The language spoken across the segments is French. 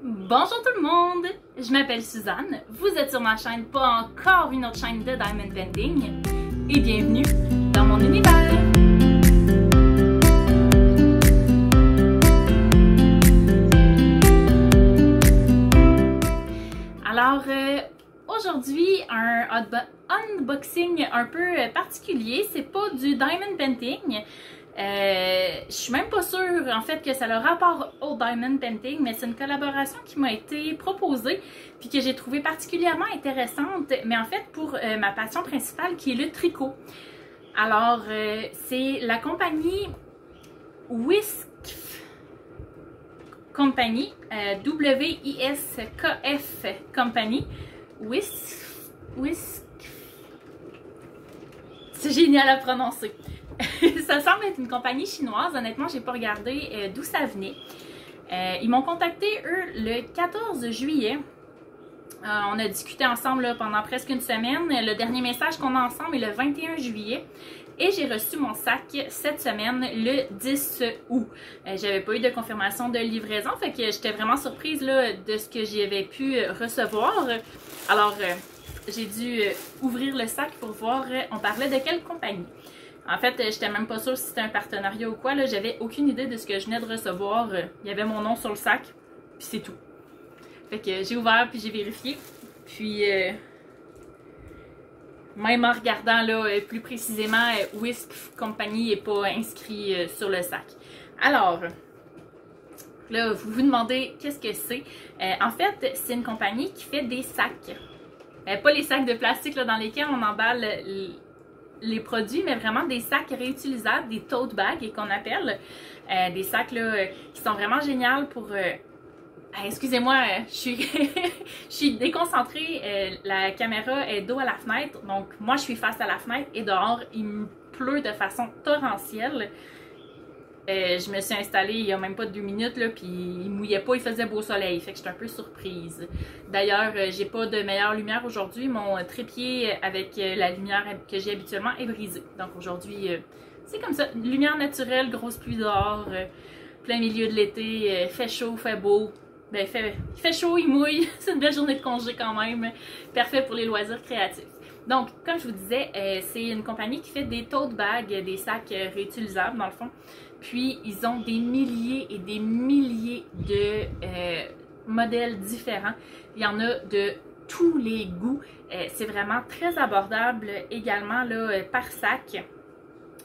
Bonjour tout le monde, je m'appelle Suzanne, vous êtes sur ma chaîne, pas encore une autre chaîne de Diamond Painting, et bienvenue dans mon univers! Alors, aujourd'hui, un unboxing un peu particulier, c'est pas du Diamond Painting. Je suis même pas sûre en fait que ça a le rapport au Diamond Painting, mais c'est une collaboration qui m'a été proposée puis que j'ai trouvé particulièrement intéressante, mais en fait pour ma passion principale qui est le tricot. Alors c'est la compagnie Whisk Company, W-I-S-K-F Company, Whisk. C'est génial à prononcer. Ça semble être une compagnie chinoise. Honnêtement, j'ai pas regardé d'où ça venait. Ils m'ont contacté, eux, le 14 juillet. On a discuté ensemble là, pendant presque une semaine. Le dernier message qu'on a ensemble est le 21 juillet. Et j'ai reçu mon sac cette semaine, le 10 août. J'avais pas eu de confirmation de livraison, fait que j'étais vraiment surprise là, de ce que j'avais pu recevoir. Alors, j'ai dû ouvrir le sac pour voir, on parlait de quelle compagnie. En fait, j'étais même pas sûre si c'était un partenariat ou quoi. J'avais aucune idée de ce que je venais de recevoir. Il y avait mon nom sur le sac, puis c'est tout. Fait que j'ai ouvert, puis j'ai vérifié. Puis, même en regardant là, plus précisément, Whisk Company n'est pas inscrit sur le sac. Alors, là, vous vous demandez qu'est-ce que c'est. En fait, c'est une compagnie qui fait des sacs. Pas les sacs de plastique là, dans lesquels on emballe les produits, mais vraiment des sacs réutilisables, des tote bags qu'on appelle. Des sacs là, qui sont vraiment géniaux pour... excusez-moi, je suis déconcentrée. La caméra est dos à la fenêtre, donc moi je suis face à la fenêtre et dehors il me pleut de façon torrentielle. Je me suis installée il y a même pas 2 minutes, là, puis il mouillait pas, il faisait beau soleil, fait que j'étais un peu surprise. D'ailleurs, j'ai pas de meilleure lumière aujourd'hui, mon trépied avec la lumière que j'ai habituellement est brisé. Donc aujourd'hui, c'est comme ça, lumière naturelle, grosse pluie dehors, plein milieu de l'été, fait chaud, fait beau. Ben, il fait chaud, il mouille, c'est une belle journée de congé quand même, parfait pour les loisirs créatifs. Donc, comme je vous disais, c'est une compagnie qui fait des tote bags, des sacs réutilisables dans le fond. Puis, ils ont des milliers et des milliers de modèles différents. Il y en a de tous les goûts. C'est vraiment très abordable également là, par sac.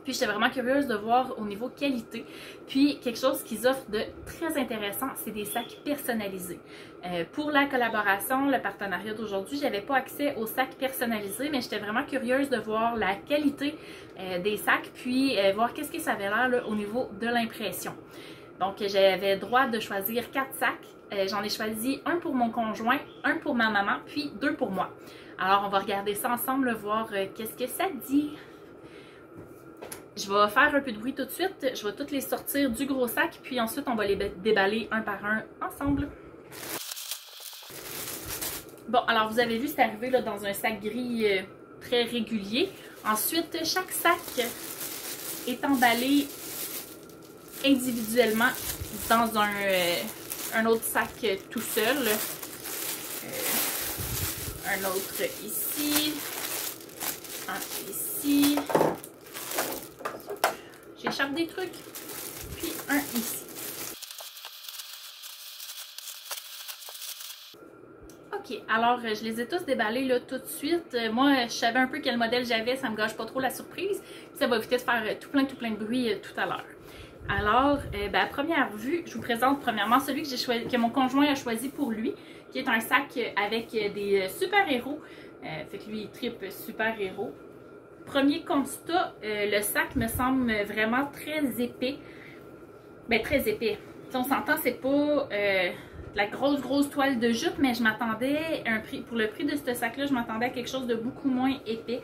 Puis j'étais vraiment curieuse de voir au niveau qualité. Puis quelque chose qu'ils offrent de très intéressant, c'est des sacs personnalisés. Pour la collaboration, le partenariat d'aujourd'hui, j'avais pas accès aux sacs personnalisés, mais j'étais vraiment curieuse de voir la qualité des sacs, puis voir qu'est-ce que ça avait l'air là, au niveau de l'impression. Donc j'avais droit de choisir 4 sacs. J'en ai choisi un pour mon conjoint, un pour ma maman, puis 2 pour moi. Alors on va regarder ça ensemble, voir qu'est-ce que ça dit. Je vais faire un peu de bruit tout de suite, je vais toutes les sortir du gros sac, puis ensuite on va les déballer un par un ensemble. Bon, alors vous avez vu, c'est arrivé là, dans un sac gris très régulier. Ensuite, chaque sac est emballé individuellement dans un autre sac tout seul. Un autre ici, un ici. J'échappe des trucs, puis un ici. Ok, alors je les ai tous déballés là tout de suite. Moi, je savais un peu quel modèle j'avais, ça me gâche pas trop la surprise. Ça va éviter de faire tout plein de bruit tout à l'heure. Alors, à première vue, je vous présente premièrement celui que j'ai choisi, que mon conjoint a choisi pour lui, qui est un sac avec des super-héros. Fait que lui, il tripe super-héros. Premier constat, le sac me semble vraiment très épais. Ben, très épais. Si on s'entend, c'est pas la grosse toile de jute, mais je m'attendais, pour le prix de ce sac-là, je m'attendais à quelque chose de beaucoup moins épais.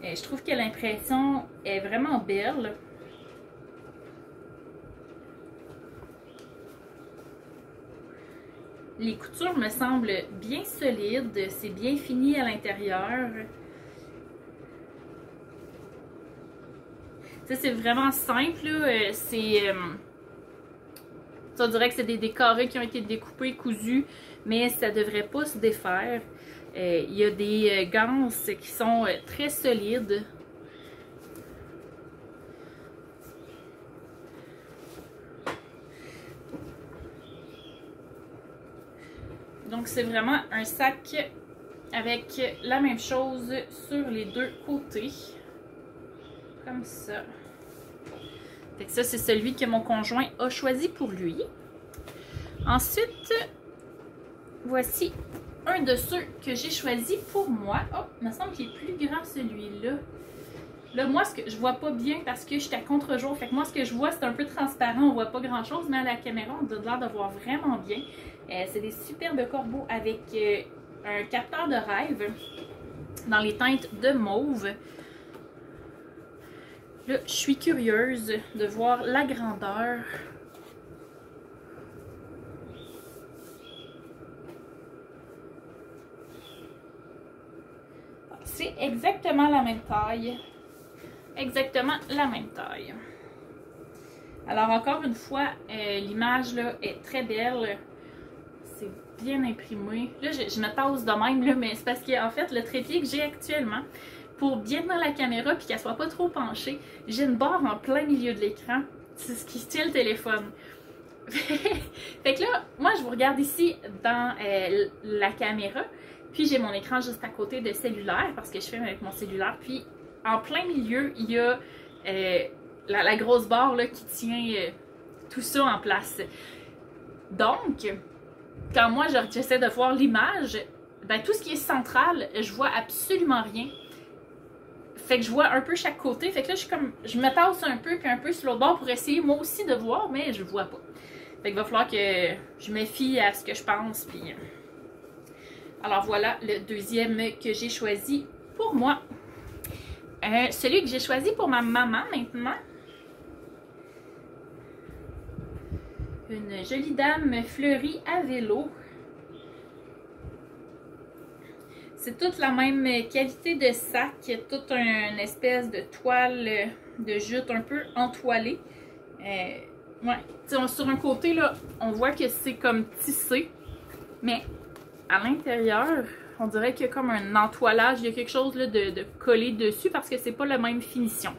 Je trouve que l'impression est vraiment belle. Les coutures me semblent bien solides, c'est bien fini à l'intérieur. C'est vraiment simple, c'est On dirait que c'est des carrés qui ont été découpés, cousus, mais ça devrait pas se défaire. Il y a des ganses qui sont très solides. Donc c'est vraiment un sac avec la même chose sur les deux côtés. Comme ça. Fait que ça, c'est celui que mon conjoint a choisi pour lui. Ensuite, voici un de ceux que j'ai choisi pour moi. Oh, il me semble qu'il est plus grand celui-là. Là, moi, je vois pas bien parce que je suis à contre-jour. Fait que moi, ce que je vois, c'est un peu transparent. On voit pas grand-chose, mais à la caméra, on a l'air de voir vraiment bien. C'est des superbes corbeaux avec un capteur de rêve dans les teintes de mauve. Là, je suis curieuse de voir la grandeur. C'est exactement la même taille. Exactement la même taille. Alors, encore une fois, l'image là est très belle. C'est bien imprimé. Là, je me tasse de même, là, mais c'est parce qu'en fait, le trépied que j'ai actuellement, pour bien tenir la caméra et qu'elle soit pas trop penchée, j'ai une barre en plein milieu de l'écran. C'est ce qui tient le téléphone. Fait que là, moi, je vous regarde ici dans la caméra. Puis j'ai mon écran juste à côté de cellulaire parce que je filme avec mon cellulaire. Puis en plein milieu, il y a la grosse barre là, qui tient tout ça en place. Donc, quand moi j'essaie de voir l'image, ben, tout ce qui est central, je vois absolument rien. Fait que je vois un peu chaque côté. Fait que là, je me tasse un peu puis un peu sur l'autre bord pour essayer moi aussi de voir, mais je vois pas. Fait qu'il va falloir que je me fie à ce que je pense. Puis... Alors voilà le deuxième que j'ai choisi pour moi. Celui que j'ai choisi pour ma maman maintenant. Une jolie dame fleurie à vélo. C'est toute la même qualité de sac, toute une espèce de toile de jute un peu entoilée. Ouais. Sur un côté, là, on voit que c'est comme tissé, mais à l'intérieur, on dirait qu'il y a comme un entoilage, il y a quelque chose là, de collé dessus parce que c'est pas la même finition.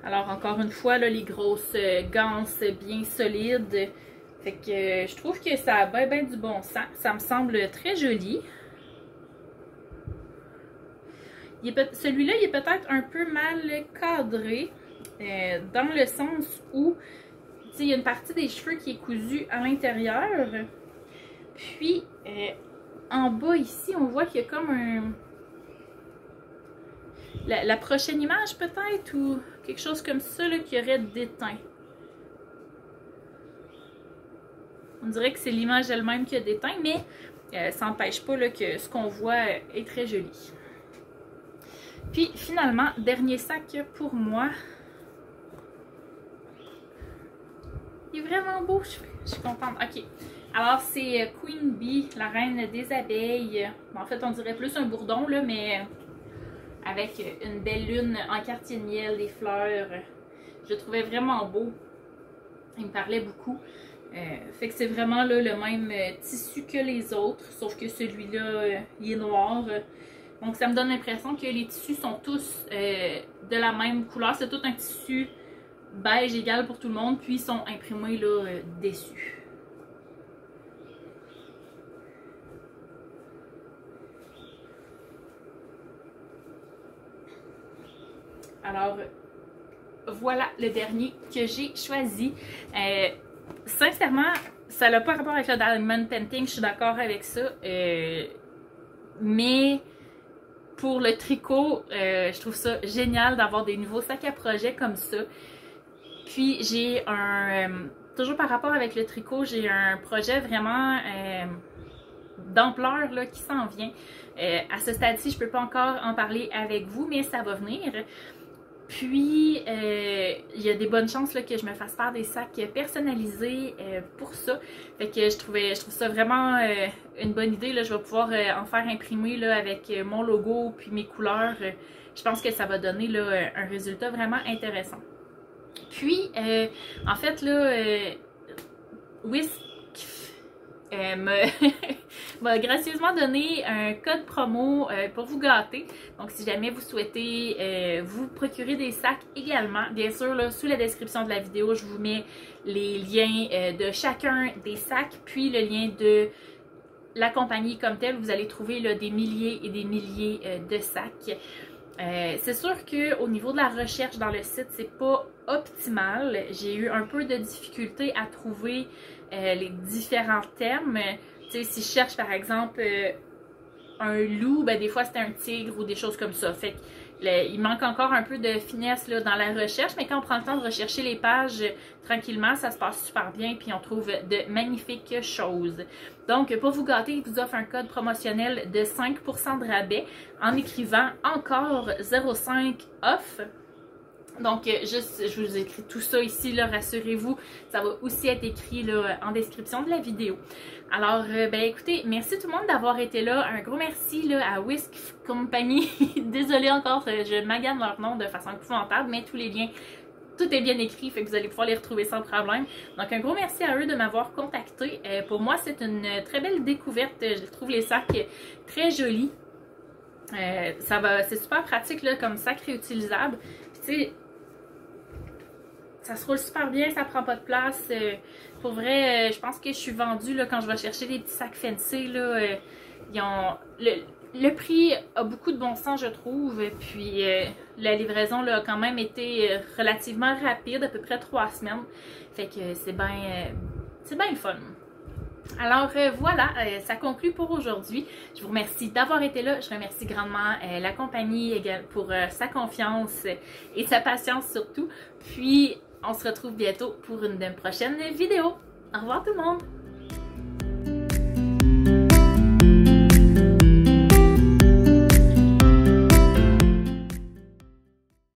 Alors encore une fois, là, les grosses ganses bien solides. Fait que je trouve que ça a bien du bon sens. Ça me semble très joli. Celui-là, il est peut-être un peu mal cadré. Dans le sens où il y a une partie des cheveux qui est cousue à l'intérieur. Puis, en bas ici, on voit qu'il y a comme un... La prochaine image peut-être, ou quelque chose comme ça là, qui aurait déteint. On dirait que c'est l'image elle-même qui a déteint, mais ça n'empêche pas là, que ce qu'on voit est très joli. Puis finalement, dernier sac pour moi. Il est vraiment beau, je suis contente. Ok, alors c'est Queen Bee, la reine des abeilles. En fait, on dirait plus un bourdon, là, mais avec une belle lune en quartier de miel, des fleurs. Je le trouvais vraiment beau. Il me parlait beaucoup. Fait que c'est vraiment là, le même tissu que les autres, sauf que celui-là, il est noir. Donc ça me donne l'impression que les tissus sont tous de la même couleur. C'est tout un tissu beige égal pour tout le monde, puis ils sont imprimés là, dessus. Alors, voilà le dernier que j'ai choisi. Sincèrement, ça n'a pas rapport avec le diamond painting, je suis d'accord avec ça. Mais pour le tricot, je trouve ça génial d'avoir des nouveaux sacs à projet comme ça. Puis j'ai toujours par rapport avec le tricot, j'ai un projet vraiment d'ampleur qui s'en vient. À ce stade-ci, je ne peux pas encore en parler avec vous, mais ça va venir. Puis, il y a des bonnes chances là, que je me fasse faire des sacs personnalisés pour ça. Fait que je trouve ça vraiment une bonne idée. Là. Je vais pouvoir en faire imprimer là, avec mon logo puis mes couleurs. Je pense que ça va donner là, un résultat vraiment intéressant. Puis, en fait, là, Whisk m'a gracieusement donné un code promo pour vous gâter. Donc, si jamais vous souhaitez vous procurer des sacs également, bien sûr, là, sous la description de la vidéo, je vous mets les liens de chacun des sacs, puis le lien de la compagnie comme telle. Vous allez trouver là, des milliers et des milliers de sacs. C'est sûr qu'au niveau de la recherche dans le site, c'est pas optimal. J'ai eu un peu de difficulté à trouver les différents termes. Tu sais, si je cherche par exemple un loup, ben des fois c'est un tigre ou des choses comme ça. Fait que il manque encore un peu de finesse là, dans la recherche, mais quand on prend le temps de rechercher les pages tranquillement, ça se passe super bien, puis on trouve de magnifiques choses. Donc, pour vous gâter, il vous offre un code promotionnel de 5% de rabais en écrivant encore 0,5 off. Donc, je vous écris tout ça ici, là, rassurez-vous, ça va aussi être écrit là, en description de la vidéo. Alors, ben écoutez, merci tout le monde d'avoir été là. Un gros merci là, à Whisk Company. Désolée encore, je magane leur nom de façon épouvantable, mais tous les liens, tout est bien écrit, fait que vous allez pouvoir les retrouver sans problème. Donc, un gros merci à eux de m'avoir contacté. Pour moi, c'est une très belle découverte. Je trouve les sacs très jolis. C'est super pratique là, comme sac réutilisable. Puis, tu sais, ça se roule super bien, ça prend pas de place. Pour vrai, je pense que je suis vendue là, quand je vais chercher des petits sacs fancy. Là, le prix a beaucoup de bon sens, je trouve. Puis la livraison là, a quand même été relativement rapide, à peu près 3 semaines. Fait que c'est bien le fun. Alors voilà, ça conclut pour aujourd'hui. Je vous remercie d'avoir été là. Je remercie grandement la compagnie pour sa confiance et sa patience surtout. Puis, on se retrouve bientôt pour une prochaine vidéo. Au revoir tout le monde!